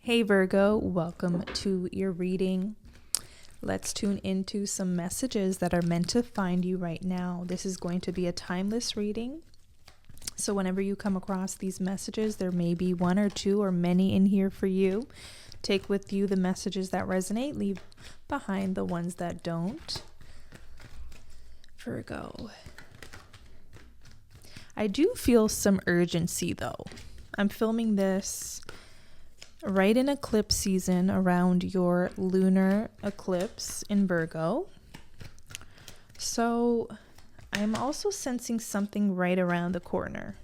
Hey Virgo, welcome to your reading. Let's tune into some messages that are meant to find you right now. This is going to be a timeless reading. So whenever you come across these messages, there may be one or two or many in here for you. Take with you the messages that resonate, leave behind the ones that don't. Virgo. I do feel some urgency though. I'm filming this right in eclipse season around your lunar eclipse in Virgo. So I'm also sensing something right around the corner.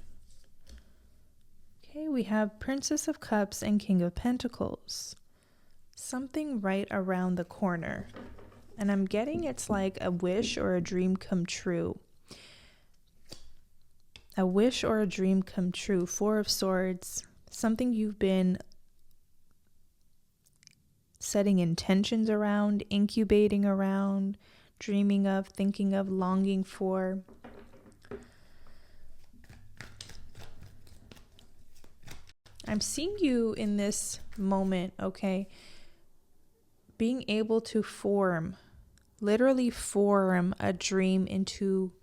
Okay, we have Princess of Cups and King of Pentacles. Something right around the corner. And I'm getting it's like a wish or a dream come true. A wish or a dream come true. Four of Swords. Something you've been setting intentions around, incubating around, dreaming of, thinking of, longing for. I'm seeing you in this moment, okay? Being able to literally form a dream into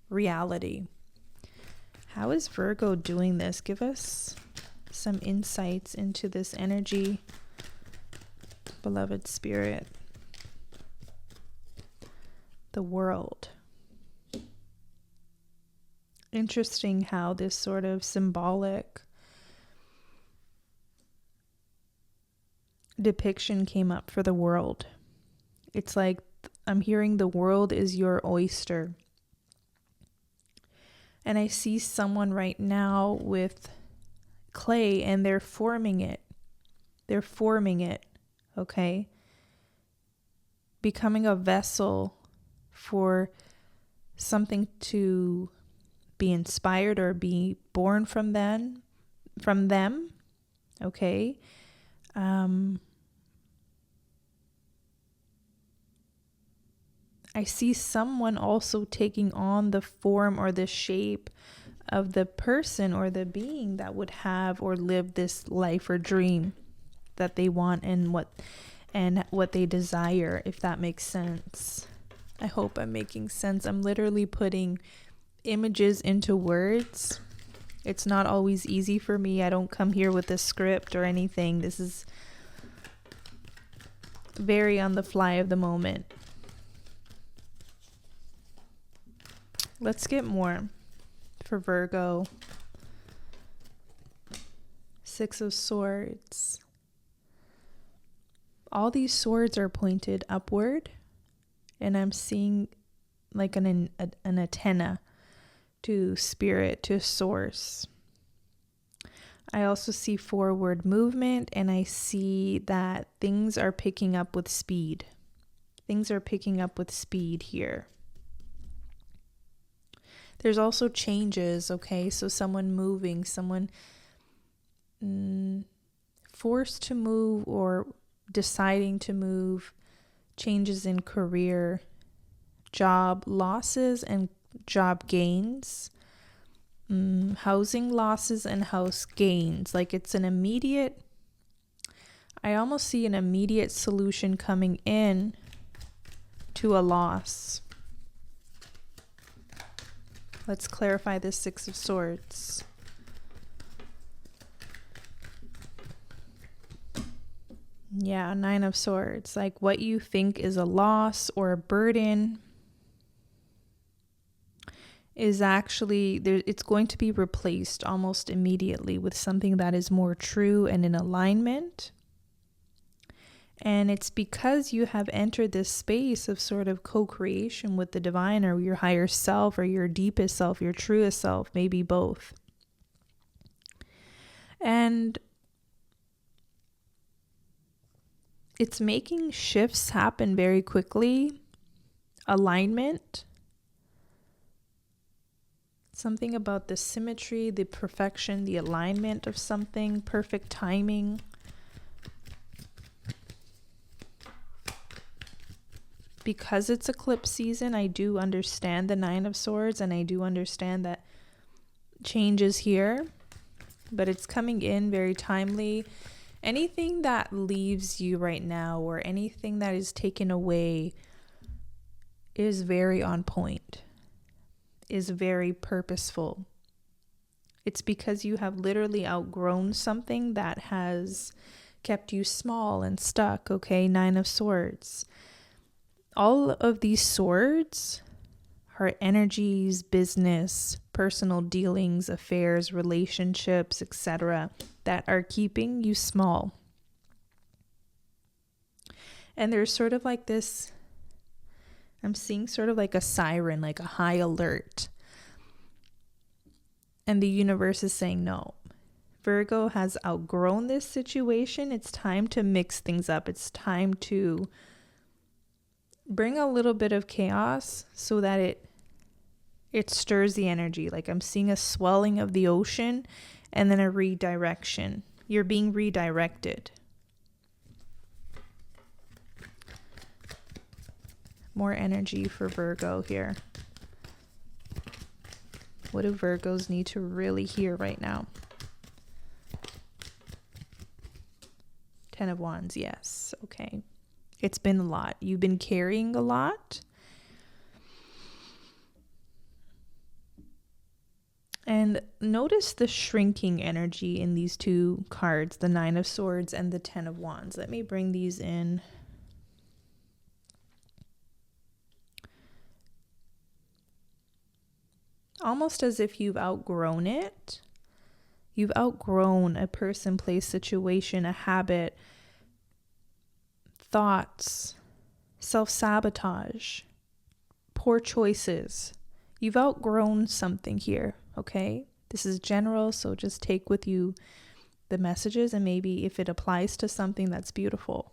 reality. How is Virgo doing this? Give us some insights into this energy, beloved spirit. The World. Interesting how this sort of symbolic depiction came up for the world. It's like I'm hearing the world is your oyster. And I see someone right now with clay and they're forming it. They're forming it, okay? Becoming a vessel for something to be inspired or be born from them, okay? I see someone also taking on the form or the shape of the person or the being that would have or live this life or dream that they want and what they desire, if that makes sense. I hope I'm making sense. I'm literally putting images into words. It's not always easy for me. I don't come here with a script or anything. This is very on the fly of the moment. Let's get more for Virgo. Six of Swords. All these swords are pointed upward, and I'm seeing like an antenna to spirit, to source. I also see forward movement, and I see that things are picking up with speed. Things are picking up with speed here. There's also changes, okay? So someone moving, someone forced to move or deciding to move, changes in career, job losses and job gains, housing losses and house gains. Like it's an immediate, I almost see an immediate solution coming in to a loss. Let's clarify this Six of Swords. Yeah, Nine of Swords. Like what you think is a loss or a burden is actually, it's going to be replaced almost immediately with something that is more true and in alignment. And it's because you have entered this space of sort of co-creation with the divine or your higher self or your deepest self, your truest self, maybe both. And it's making shifts happen very quickly. Alignment. Something about the symmetry, the perfection, the alignment of something, perfect timing. Because it's eclipse season, I do understand the Nine of Swords, and I do understand that change is here, but it's coming in very timely Anything that leaves you right now or anything that is taken away is very on point, is very purposeful. It's because you have literally outgrown something that has kept you small and stuck, okay? 9 of Swords. All of these swords are energies, business, personal dealings, affairs, relationships, etc., that are keeping you small. And there's sort of like this, I'm seeing sort of like a siren, like a high alert. And the universe is saying, no, Virgo has outgrown this situation. It's time to mix things up. It's time to bring a little bit of chaos so that it stirs the energy. Like I'm seeing a swelling of the ocean and then a redirection. You're being redirected. More energy for Virgo here. What do Virgos need to really hear right now? 10 of Wands, yes. Okay. It's been a lot. You've been carrying a lot. And notice the shrinking energy in these two cards, the 9 of Swords and the 10 of Wands. Let me bring these in. Almost as if you've outgrown it. You've outgrown a person, place, situation, a habit, thoughts, self-sabotage, poor choices. You've outgrown something here, okay? This is general, so just take with you the messages and maybe if it applies to something, that's beautiful.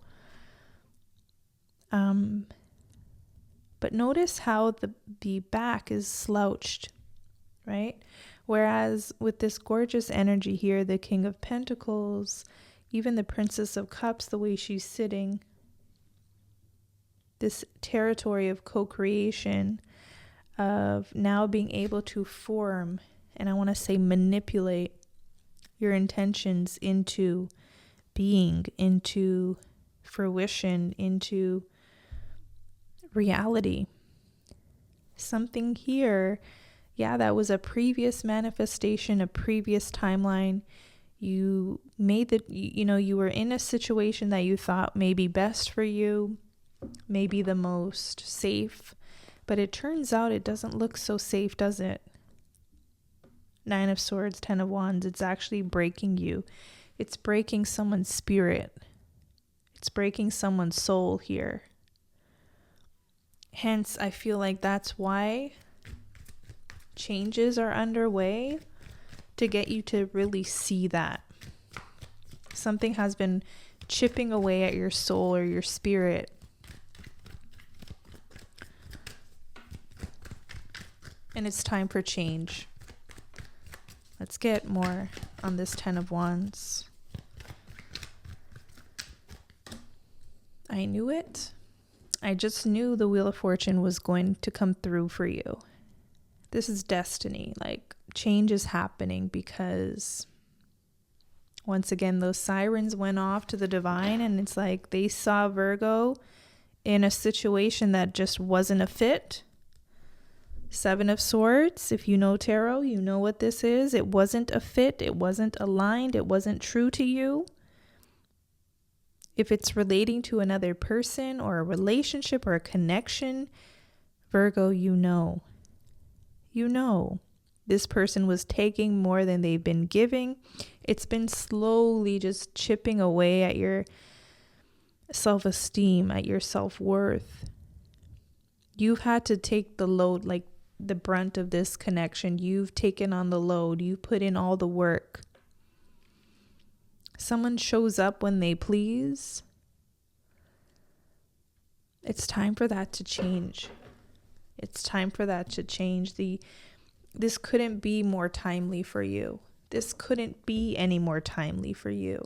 But notice how the back is slouched, right? Whereas with this gorgeous energy here, the King of Pentacles, even the Princess of Cups, the way she's sitting, this territory of co-creation, of now being able to form, and I want to say manipulate your intentions into being, into fruition, into reality. Something here, yeah, that was a previous manifestation, a previous timeline. You made you were in a situation that you thought may be best for you, maybe the most safe, but it turns out it doesn't look so safe, does it? 9 of Swords, 10 of Wands, it's actually breaking you. It's breaking someone's spirit. It's breaking someone's soul here. Hence, I feel like that's why changes are underway, to get you to really see that. Something has been chipping away at your soul or your spirit. And it's time for change. Let's get more on this 10 of Wands. I knew it. I just knew the Wheel of Fortune was going to come through for you. This is destiny. Like, change is happening because once again, those sirens went off to the divine, and it's like they saw Virgo in a situation that just wasn't a fit. 7 of Swords, if you know tarot, you know what this is. It wasn't a fit. It wasn't aligned. It wasn't true to you. If it's relating to another person or a relationship or a connection, Virgo, you know this person was taking more than they've been giving. It's been slowly just chipping away at your self-esteem, at your self-worth. You've had to take the load, like the brunt of this connection. You've taken on the load. You put in all the work. Someone shows up when they please. It's time for that to change. It's time for that to change. This couldn't be more timely for you. This couldn't be any more timely for you.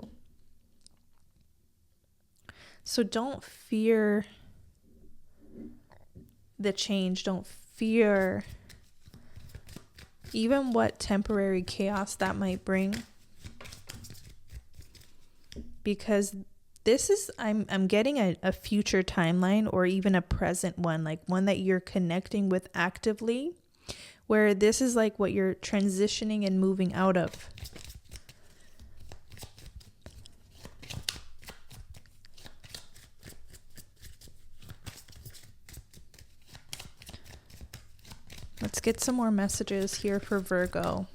So don't fear the change. Don't fear even what temporary chaos that might bring. because I'm getting a future timeline, or even a present one, like one that you're connecting with actively, where this is like what you're transitioning and moving out of. Let's get some more messages here for Virgo.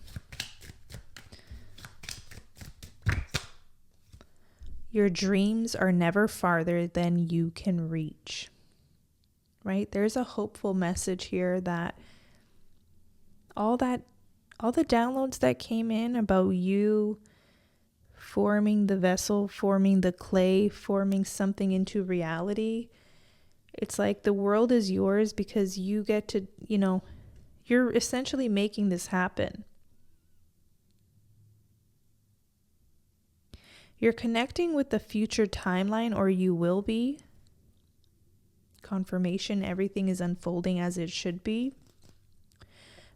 Your dreams are never farther than you can reach. Right? There's a hopeful message here that all the downloads that came in about you forming the vessel, forming the clay, forming something into reality, it's like the world is yours because you get to, you're essentially making this happen. You're connecting with the future timeline, or you will be. Confirmation, everything is unfolding as it should be.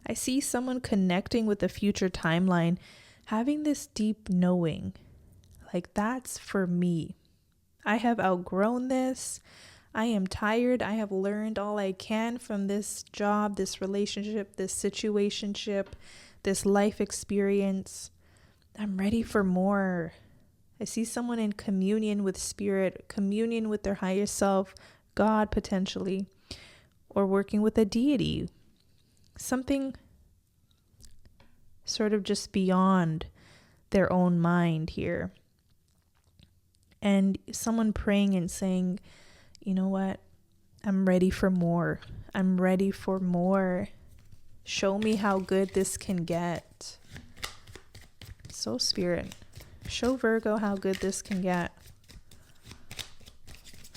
I see someone connecting with the future timeline, having this deep knowing, like, that's for me. I have outgrown this. I am tired. I have learned all I can from this job, this relationship, this situationship, this life experience. I'm ready for more. I see someone in communion with spirit, communion with their higher self, God potentially, or working with a deity. Something sort of just beyond their own mind here. And someone praying and saying, you know what? I'm ready for more. I'm ready for more. Show me how good this can get. So Spirit, show Virgo how good this can get.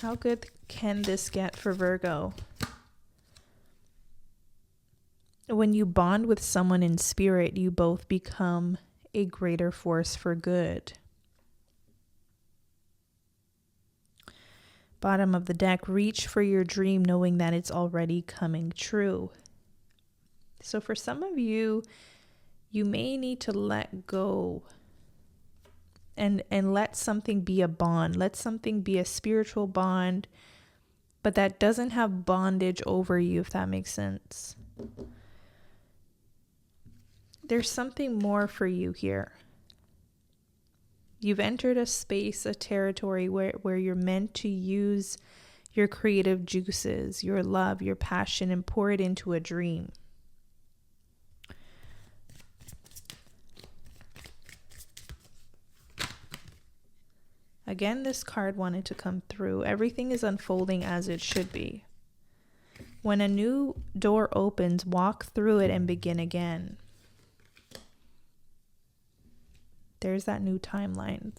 How good can this get for Virgo? When you bond with someone in spirit, you both become a greater force for good. Bottom of the deck, reach for your dream knowing that it's already coming true. So for some of you, you may need to let go and let something be a bond. Let something be a spiritual bond, but that doesn't have bondage over you, if that makes sense. There's something more for you here. You've entered a space, a territory where you're meant to use your creative juices, your love, your passion, and pour it into a dream. Again, this card wanted to come through. Everything is unfolding as it should be. When a new door opens, walk through it and begin again. There's that new timeline.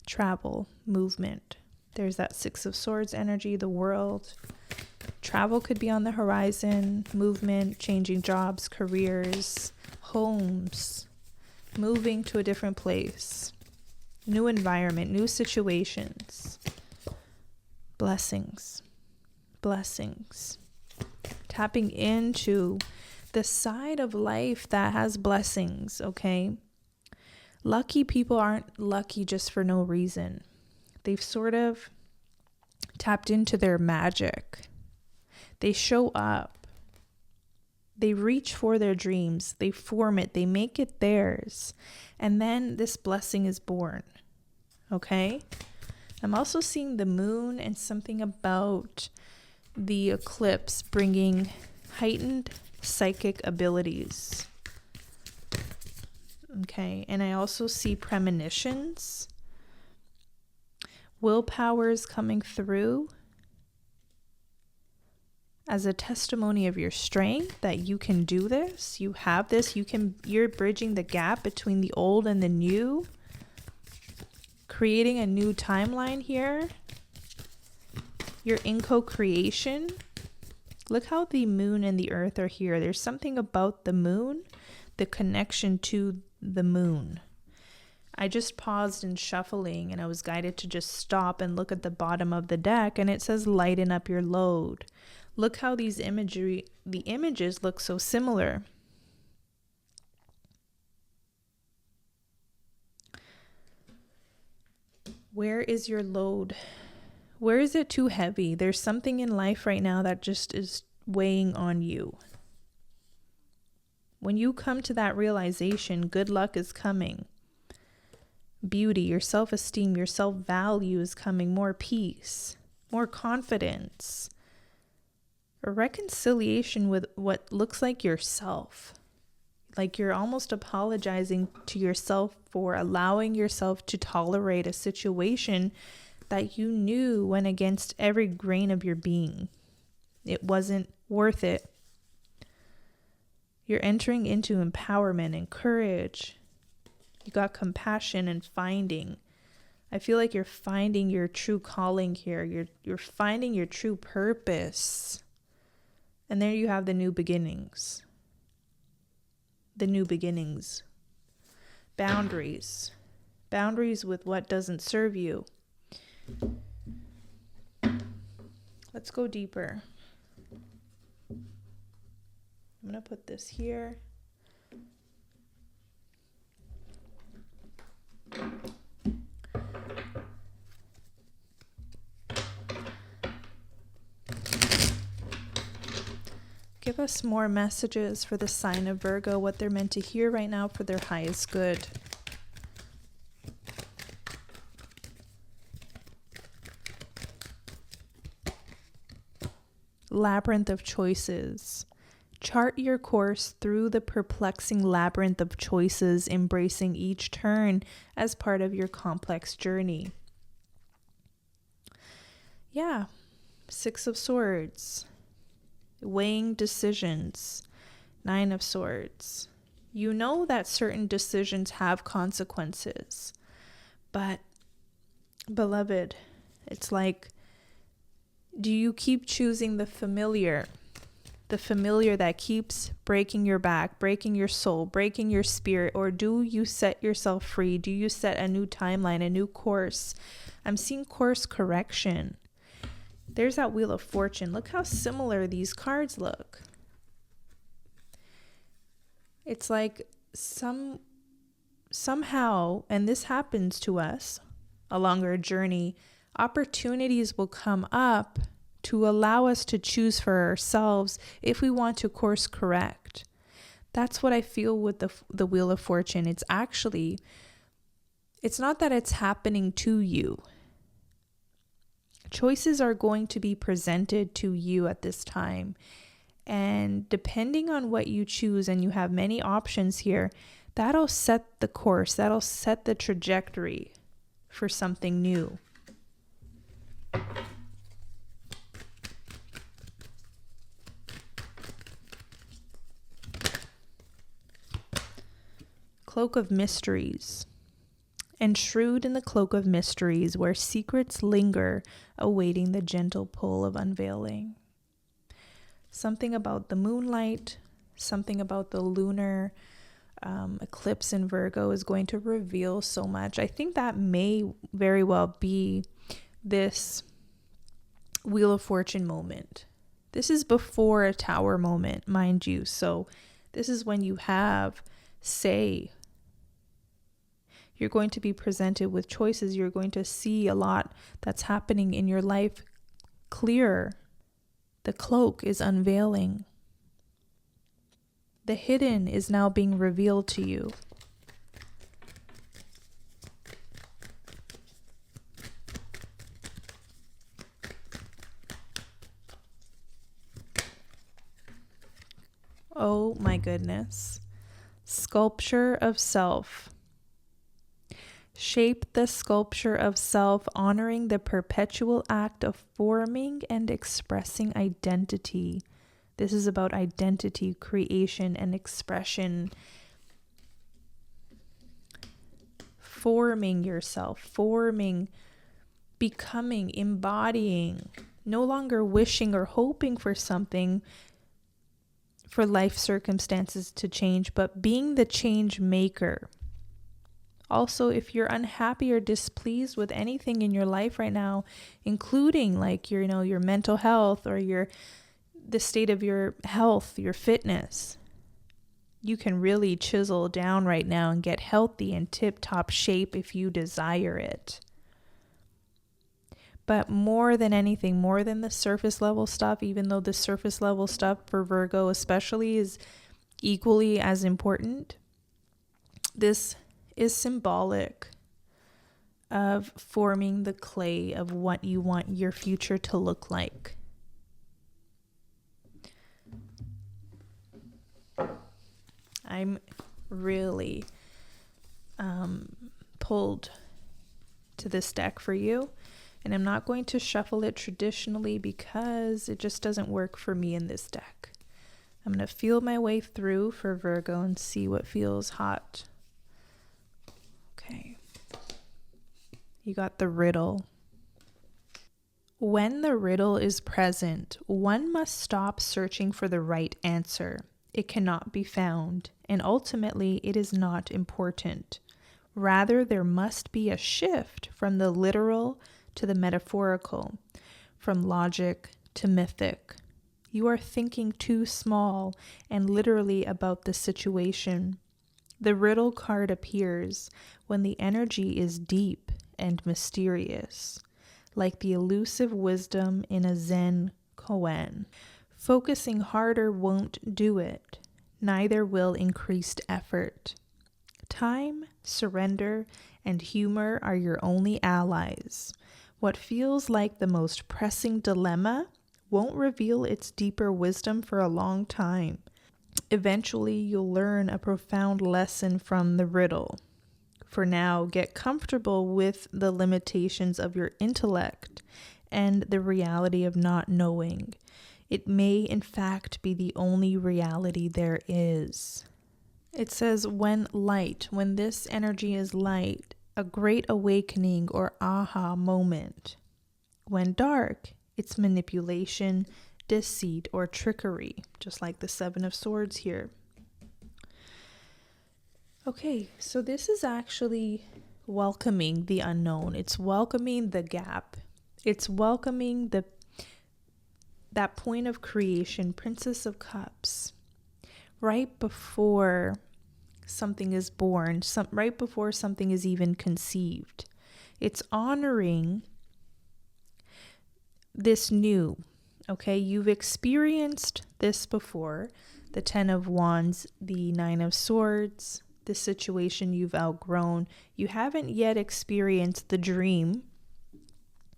Travel, movement. There's that Six of Swords energy, the world. Travel could be on the horizon, movement, changing jobs, careers, homes, moving to a different place, new environment, new situations, blessings. Tapping into the side of life that has blessings, okay? Lucky people aren't lucky just for no reason. They've sort of tapped into their magic. They show up. They reach for their dreams. They form it. They make it theirs. And then this blessing is born, okay? I'm also seeing the moon and something about the eclipse bringing heightened psychic abilities. Okay, and I also see premonitions. Willpower is coming through as a testimony of your strength, that you can do this, you have this, you're bridging the gap between the old and the new, creating a new timeline here. You're in co-creation. Look how the moon and the earth are here. There's something about the moon, the connection to the moon. I just paused in shuffling and I was guided to just stop and look at the bottom of the deck, and it says lighten up your load. Look how the images look so similar. Where is your load? Where is it too heavy? There's something in life right now that just is weighing on you. When you come to that realization, good luck is coming. Beauty, your self-esteem, your self-value is coming. More peace, more confidence. A reconciliation with what looks like yourself. Like you're almost apologizing to yourself for allowing yourself to tolerate a situation that you knew went against every grain of your being. It wasn't worth it. You're entering into empowerment and courage. You got compassion and finding. I feel like you're finding your true calling here. You're finding your true purpose. And there you have the new beginnings. The new beginnings. Boundaries. Boundaries with what doesn't serve you. Let's go deeper. I'm going to put this here. Give us more messages for the sign of Virgo, what they're meant to hear right now for their highest good. Labyrinth of choices. Chart your course through the perplexing labyrinth of choices, embracing each turn as part of your complex journey. Yeah, 6 of Swords. Weighing decisions. 9 of Swords. You know that certain decisions have consequences. But, beloved, it's like, do you keep choosing the familiar? The familiar that keeps breaking your back, breaking your soul, breaking your spirit? Or do you set yourself free? Do you set a new timeline, a new course? I'm seeing course correction. There's that Wheel of Fortune. Look how similar these cards look. It's like somehow, and this happens to us along our journey, opportunities will come up to allow us to choose for ourselves if we want to course correct. That's what I feel with the Wheel of Fortune. It's not that it's happening to you. Choices are going to be presented to you at this time. And depending on what you choose, and you have many options here, that'll set the course, that'll set the trajectory for something new. Cloak of Mysteries. Enshroud in the cloak of mysteries, where secrets linger, awaiting the gentle pull of unveiling. Something about the moonlight, something about the lunar eclipse in Virgo is going to reveal so much. I think that may very well be this Wheel of Fortune moment. This is before a Tower moment, mind you. So this is when you have, say, you're going to be presented with choices. You're going to see a lot that's happening in your life clearer. The cloak is unveiling. The hidden is now being revealed to you. Oh my goodness. Sculpture of self. Shape the sculpture of self, honoring the perpetual act of forming and expressing identity. This is about identity, creation, and expression. Forming yourself, becoming, embodying, no longer wishing or hoping for something, for life circumstances to change, but being the change maker. Also, if you're unhappy or displeased with anything in your life right now, including like your mental health or your the state of your health, your fitness. You can really chisel down right now and get healthy and tip-top shape if you desire it. But more than anything, more than the surface level stuff, even though the surface level stuff for Virgo especially is equally as important, this is symbolic of forming the clay of what you want your future to look like. I'm really pulled to this deck for you, and I'm not going to shuffle it traditionally because it just doesn't work for me in this deck. I'm going to feel my way through for Virgo and see what feels hot. Okay. You got the riddle. When the riddle is present, one must stop searching for the right answer. It cannot be found, and ultimately it is not important. Rather, there must be a shift from the literal to the metaphorical, from logic to mythic. You are thinking too small and literally about the situation. The riddle card appears when the energy is deep and mysterious, like the elusive wisdom in a Zen koan. Focusing harder won't do it, neither will increased effort. Time, surrender, and humor are your only allies. What feels like the most pressing dilemma won't reveal its deeper wisdom for a long time. Eventually, you'll learn a profound lesson from the riddle. For now, get comfortable with the limitations of your intellect and the reality of not knowing. It may, in fact, be the only reality there is. It says, when this energy is light, a great awakening or aha moment. When dark, it's manipulation, deceit, or trickery, just like the Seven of Swords here. Okay, so this is actually welcoming the unknown. It's welcoming the gap. It's welcoming that point of creation, Princess of Cups, right before something is born, right before something is even conceived. It's honoring this new, okay? You've experienced this before, the Ten of Wands, the Nine of Swords, the situation you've outgrown. You haven't yet experienced the dream,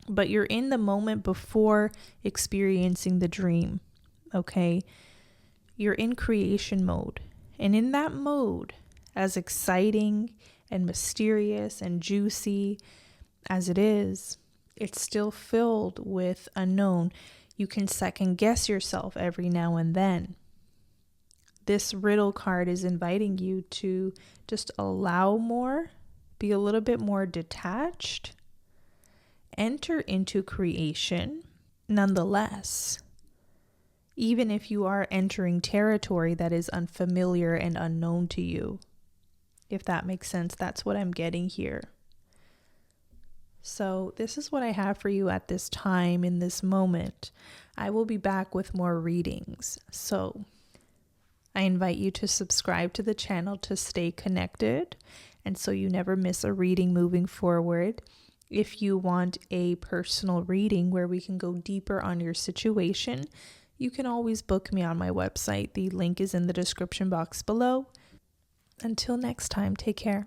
but you're in the moment before experiencing the dream, okay? You're in creation mode. And in that mode, as exciting and mysterious and juicy as it is, it's still filled with unknown. You can second guess yourself every now and then. This riddle card is inviting you to just allow more, be a little bit more detached, enter into creation nonetheless. Even if you are entering territory that is unfamiliar and unknown to you. If that makes sense, that's what I'm getting here. So this is what I have for you at this time, in this moment. I will be back with more readings. So I invite you to subscribe to the channel to stay connected and so you never miss a reading moving forward. If you want a personal reading where we can go deeper on your situation, you can always book me on my website. The link is in the description box below. Until next time, take care.